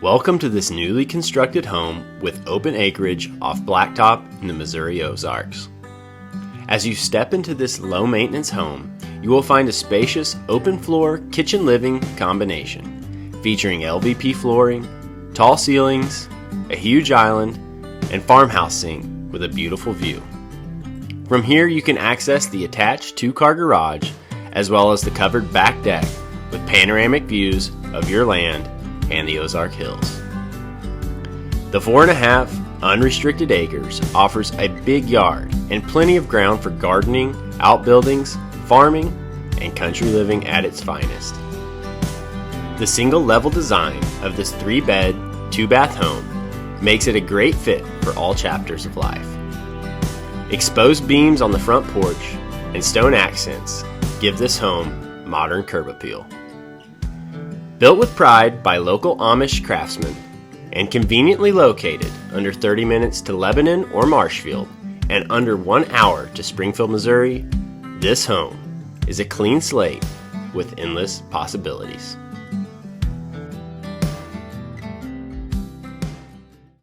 Welcome to this newly constructed home with open acreage off Blacktop in the Missouri Ozarks. As you step into this low-maintenance home, you will find a spacious open-floor kitchen-living combination featuring LVP flooring, tall ceilings, a huge island, and farmhouse sink with a beautiful view. From here you can access the attached two-car garage as well as the covered back deck with panoramic views of your land and the Ozark Hills. The 4.5 unrestricted acres offers a big yard and plenty of ground for gardening, outbuildings, farming, and country living at its finest. The single-level design of this 3-bed, 2-bath home makes it a great fit for all chapters of life. Exposed beams on the front porch and stone accents give this home modern curb appeal. Built with pride by local Amish craftsmen and conveniently located under 30 minutes to Lebanon or Marshfield and under 1 hour to Springfield, Missouri, this home is a clean slate with endless possibilities.